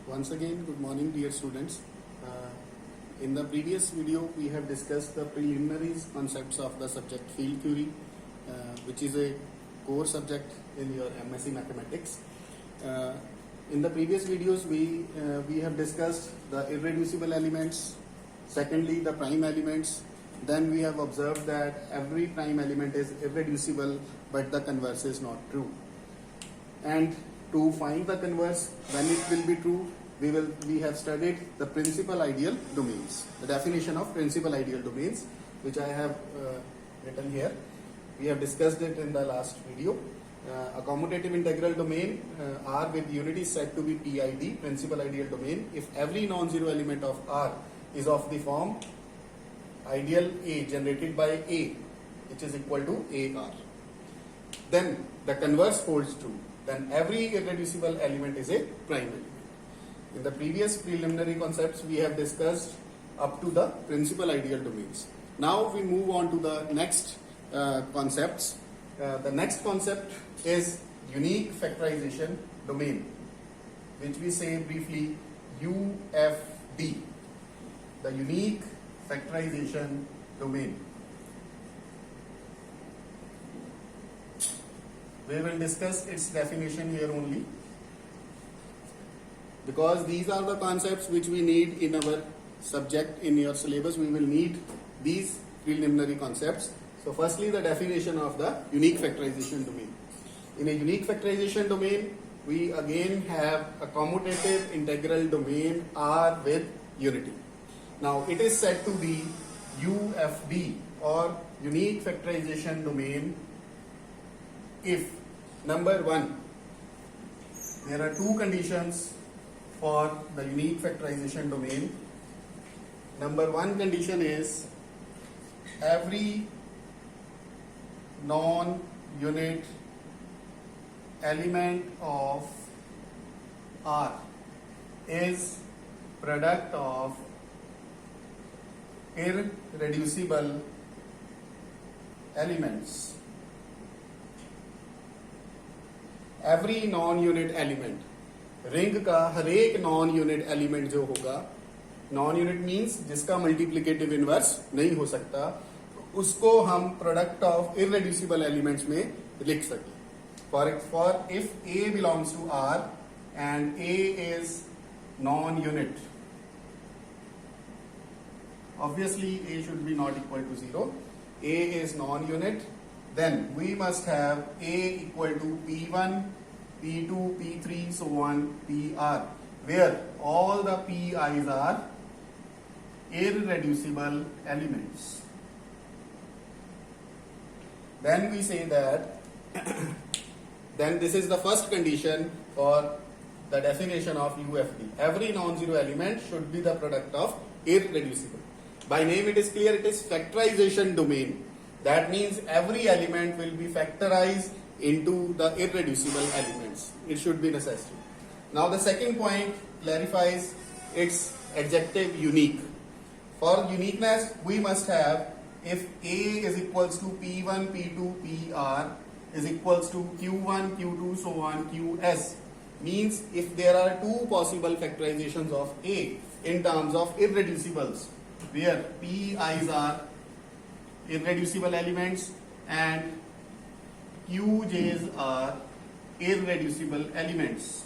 Once again, good morning, dear students. In the previous video, we have discussed the preliminaries concepts of the subject field theory, which is a core subject in your MSc Mathematics. In the previous videos, we have discussed the irreducible elements, secondly the prime elements. Then we have observed that every prime element is irreducible, but the converse is not true. And to find the converse, when it will be true, we have studied the principal ideal domains, the definition of principal ideal domains, which I have written here. We have discussed it in the last video. A commutative integral domain R with unit is said to be PID, principal ideal domain, if every non-zero element of R is of the form ideal A generated by A, which is equal to AR. Then the converse holds true. Then every irreducible element is a prime element. In the previous preliminary concepts, we have discussed up to the principal ideal domains. Now we move on to the next concepts. The next concept is unique factorization domain, which we say briefly UFD, the unique factorization domain. We will discuss its definition here only, because these are the concepts which we need in our subject, in your syllabus. We will need these preliminary concepts. So firstly, the definition of the unique factorization domain. In a unique factorization domain, we again have a commutative integral domain R with unity. Now it is said to be UFD, or unique factorization domain, if number one, there are two conditions for the unique factorization domain. Number one condition is every non-unit element of R is product of irreducible elements. Every non-unit element, ring का हर एक non unit element जो होगा, non unit means जिसका multiplicative inverse नहीं हो सकता, उसको हम प्रोडक्ट ऑफ इररेड्यूसिबल एलिमेंट्स में लिख सकें. For if A belongs to R and A is non unit, obviously A should be not equal to 0. A is non-unit. Then we must have A equal to P1, P2, P3, so on, PR, where all the PI's are irreducible elements. Then we say that then this is the first condition for the definition of UFD. Every non-zero element should be the product of irreducible. By name it is clear, it is factorization domain. That means every element will be factorized into the irreducible elements. It should be necessary. Now the second point clarifies its adjective unique. For uniqueness, we must have if A is equals to P1, P2, PR is equals to Q1, Q2, so on, QS. Means if there are two possible factorizations of A in terms of irreducibles, where PI's are irreducible elements and QJ's are irreducible elements,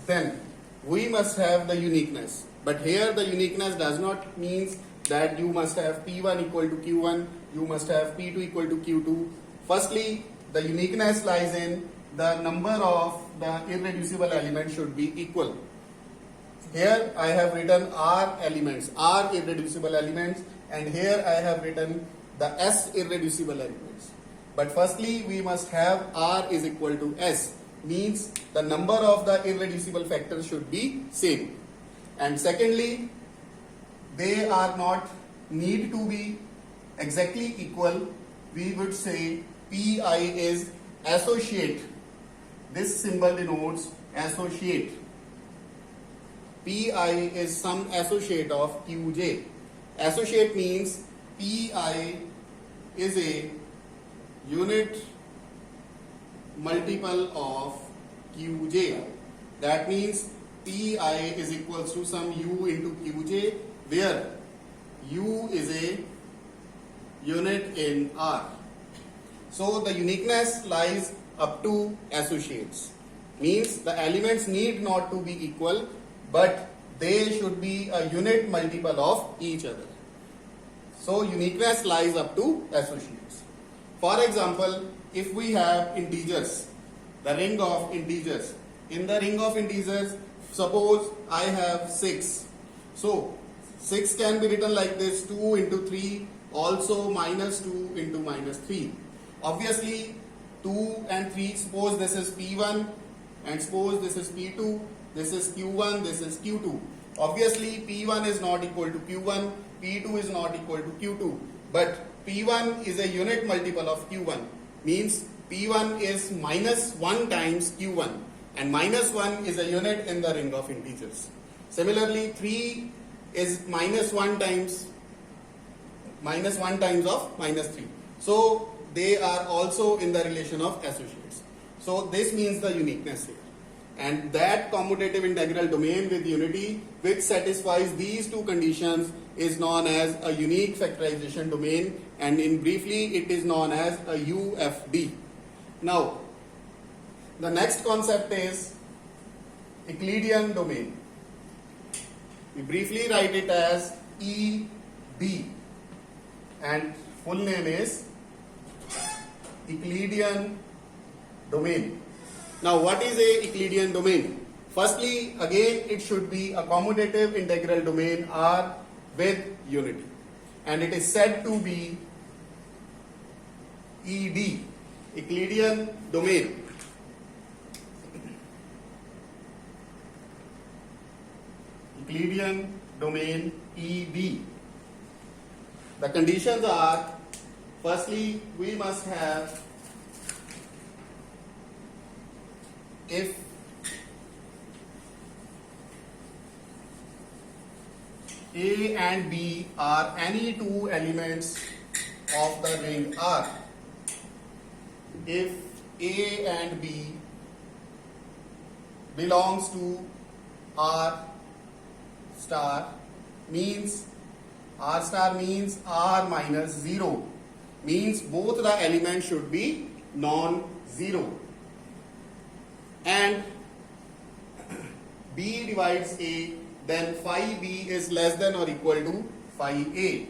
then we must have the uniqueness. But here the uniqueness does not mean that you must have P1 equal to Q1, you must have P2 equal to Q2. Firstly, the uniqueness lies in the number of the irreducible elements should be equal. Here I have written R elements, R irreducible elements, and here I have written the S irreducible elements. But firstly, we must have R is equal to S, means the number of the irreducible factors should be same. And secondly, they are not need to be exactly equal. We would say PI is associate. This symbol denotes associate. Pi is some associate of Qj. Associate means Pi is a unit multiple of Qj. That means Pi is equals to some u into Qj, where u is a unit in R. So the uniqueness lies up to associates. Means the elements need not to be equal, but they should be a unit multiple of each other. So uniqueness lies up to associates. For example, if we have integers, the ring of integers. In the ring of integers, suppose I have 6. So 6 can be written like this: 2 into 3, also minus 2 into minus 3. Obviously 2 and 3, suppose this is P1 and suppose this is P2, this is Q1, this is Q2. Obviously P1 is not equal to Q1, P2 is not equal to Q2, but P1 is a unit multiple of Q1, means P1 is minus 1 times Q1, and minus 1 is a unit in the ring of integers. Similarly 3 is minus 1 times of minus 3. So they are also in the relation of associates. So this means the uniqueness here. And that commutative integral domain with unity which satisfies these two conditions is known as a unique factorization domain, and in briefly it is known as a UFD. Now the next concept is Euclidean domain. We briefly write it as ED, and full name is Euclidean domain. Now what is a Euclidean domain? Firstly, again it should be a commutative integral domain R with unity, and it is said to be ED, Euclidean domain. Euclidean domain ED. The conditions are, firstly we must have if A and B are any two elements of the ring R. If A and B belongs to R star, means R star means R minus 0, means both the elements should be non-zero, and B divides A, then phi B is less than or equal to phi A.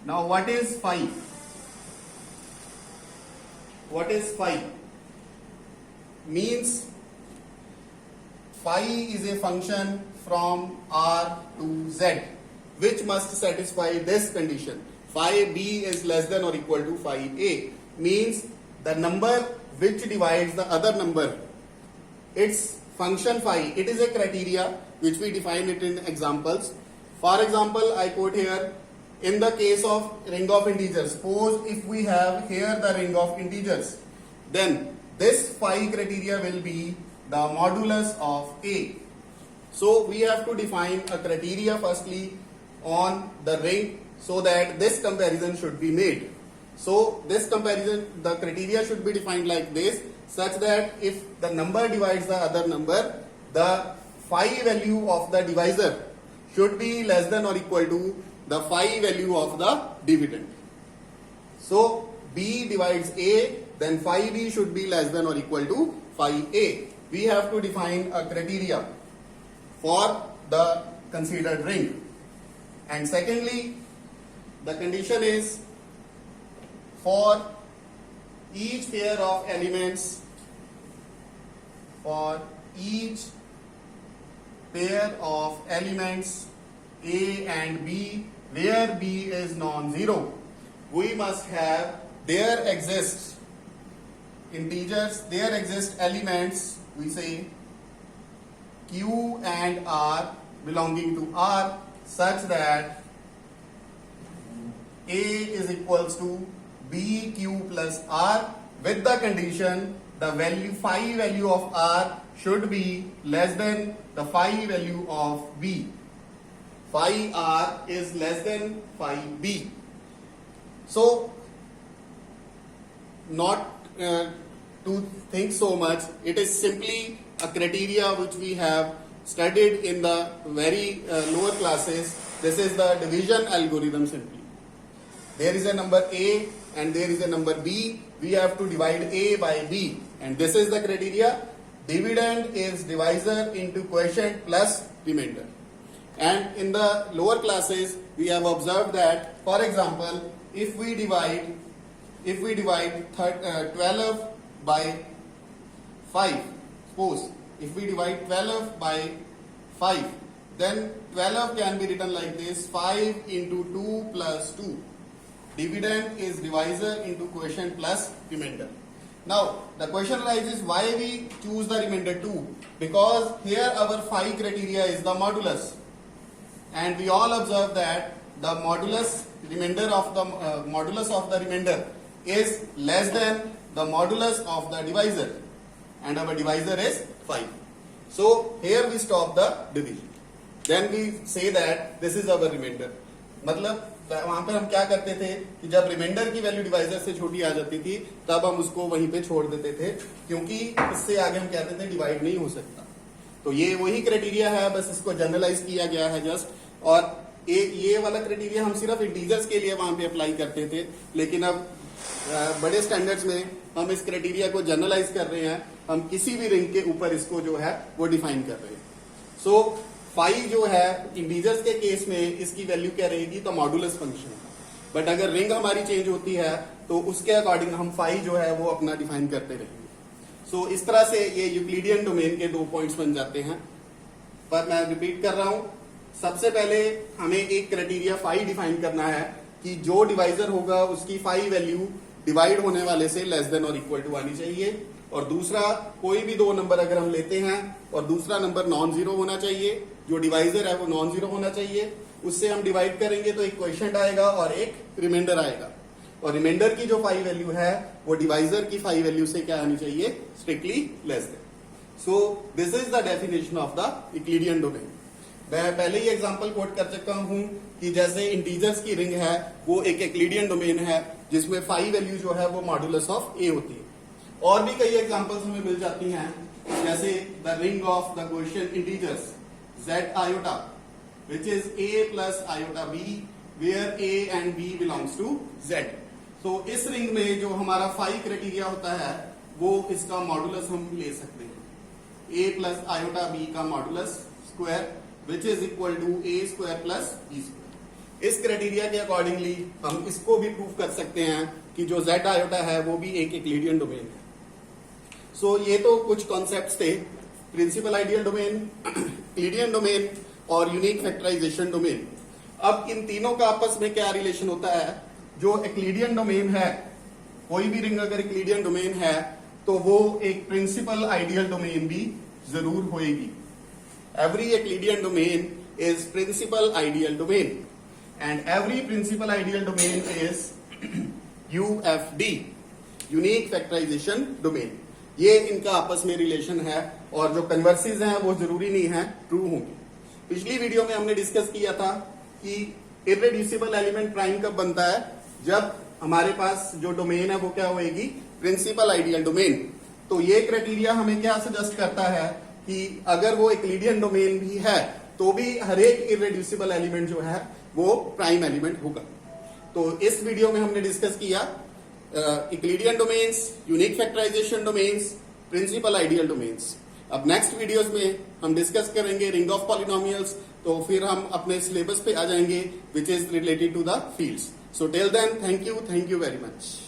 Now what is phi? What is phi? Means phi is a function from R to Z which must satisfy this condition: phi B is less than or equal to phi A. Means the number which divides the other number, its function phi, it is a criteria which we define it in examples. For example, I quote here, in the case of ring of integers, suppose if we have here the ring of integers, then this phi criteria will be the modulus of A. So we have to define a criteria firstly on the ring so that this comparison should be made. So this comparison, the criteria should be defined like this, such that if the number divides the other number, the phi value of the divisor should be less than or equal to the phi value of the dividend. So B divides A, then phi B should be less than or equal to phi A. We have to define a criteria for the considered ring. And secondly, the condition is for each pair of elements, A and B, where B is non-zero, we must have, there exist integers, there exist elements, we say Q and R belonging to R, such that A is equals to BQ plus R, with the condition the value phi value of R should be less than the phi value of B. Phi R is less than phi B. So not to think so much, it is simply a criteria which we have studied in the very lower classes. This is the division algorithm simply. There is a number A and there is a number B. We have to divide A by B, and this is the criteria. Dividend is divisor into quotient plus remainder. And in the lower classes we have observed that, for example, if we divide 12 by 5, suppose if we divide 12 by 5, then 12 can be written like this: 5 into 2 plus 2. Dividend is divisor into quotient plus remainder. Now the question arises, why we choose the remainder 2? Because here our phi criteria is the modulus, and we all observe that the modulus of the remainder is less than the modulus of the divisor, and our divisor is 5. So here we stop the division. Then we say that this is our remainder. मतलब वहां पर हम क्या करते थे कि जब reminder की वैल्यू डिवाइजर से छोटी आ जाती थी तब हम उसको वहीं पे छोड़ देते थे, क्योंकि इससे आगे हम कहते थे डिवाइड नहीं हो सकता. तो ये वही क्राइटेरिया है, बस इसको जनरलाइज किया गया है जस्ट. और ये वाला क्राइटेरिया हम सिर्फ इंटीजर्स के लिए वहां पे अप्लाई करते थे, लेकिन अब बड़े स्टैंडर्ड्स में हम इस क्राइटेरिया को जनरलाइज कर रहे हैं. हम किसी भी रिंग के ऊपर इसको जो है वो डिफाइन कर रहे हैं. सो फाई जो है इंटीजर्स के केस में इसकी वैल्यू क्या रहेगी, तो मॉडुलस फंक्शन. बट अगर रिंग हमारी चेंज होती है तो उसके अकॉर्डिंग हम फाई जो है वो अपना डिफाइन करते रहेंगे. सो इस तरह से ये यूक्लिडियन डोमेन के 2 पॉइंट्स बन जाते हैं. पर मैं रिपीट कर रहा हूं, सबसे पहले हमें एक क्राइटेरिया फाई डिफाइन करना है कि जो डिवाइजर होगा उसकी फाई वैल्यू डिवाइड होने वाले से लेस देन और इक्वल टू आनी चाहिए. और दूसरा, कोई भी 2 नंबर अगर हम लेते हैं और दूसरा नंबर नॉन जीरो होना चाहिए, जो डिवाइजर है वो नॉन जीरो होना चाहिए, उससे हम डिवाइड करेंगे तो एक क्वोशिएंट आएगा और एक रिमाइंडर आएगा. और रिमाइंडर की जो फाई वैल्यू है वो डिवाइजर की फाई वैल्यू से क्या आनी चाहिए, strictly less than. So this is the definition of the Euclidean domain. मैं पहले ही एग्जांपल कोट कर चुका हूं कि जैसे इंटीजर्स की रिंग है वो एक यूक्लिडियन डोमेन है जिसमें फाई वैल्यू जो है वो मॉडुलस ऑफ ए होती है. और भी कई एग्जांपल्स हमें मिल जाती हैं, जैसे the ring of the quotient integers z iota, which is a plus iota b, where a and b belongs to z. So इस रिंग में जो हमारा फाई क्राइटेरिया होता है वो इसका मॉडुलस हम ले सकते हैं, a plus iota b का modulus square, which is equal to a square plus b square. इस क्राइटेरिया के अकॉर्डिंगली हम इसको भी प्रूव कर सकते हैं कि जो z iota है वो भी एक यूक्लिडियन डोमेन है. सो ये तो कुछ कॉन्सेप्ट्स थे, principal ideal domain, Euclidean domain और यूनिक फैक्टराइजेशन डोमेन. अब इन तीनों का आपस में क्या रिलेशन होता है. जो यूक्लिडियन डोमेन है, कोई भी रिंग अगर यूक्लिडियन डोमेन है तो वो एक प्रिंसिपल आइडियल डोमेन भी जरूर होएगी. Every Euclidean domain is principal ideal domain and every principal ideal domain is UFD, unique factorisation domain. ये इनका आपस में रिलेशन है, और जो कन्वर्सेस हैं वो जरूरी नहीं है ट्रू होंगे. पिछली वीडियो में हमने डिस्कस किया था कि इररेड्यूसिबल एलिमेंट प्राइम कब बनता है, जब हमारे पास जो डोमेन है वो क्या होएगी, प्रिंसिपल आइडियल डोमेन. तो ये क्राइटेरिया हमें क्या सजेस्ट करता है कि अगर वो यूक्लिडियन डोमेन भी है तो भी हर एक इररेड्यूसिबल एलिमेंट जो है वो प्राइम एलिमेंट होगा. तो इस वीडियो में हमने डिस्कस किया Euclidean domains, unique factorisation domains, principal ideal domains. अब नेक्स्ट वीडियोस में हम डिस्कस करेंगे रिंग ऑफ पॉलिनोमियल्स. तो फिर हम अपने सिलेबस पे आ जाएंगे which is related to the fields. So till then, thank you very much.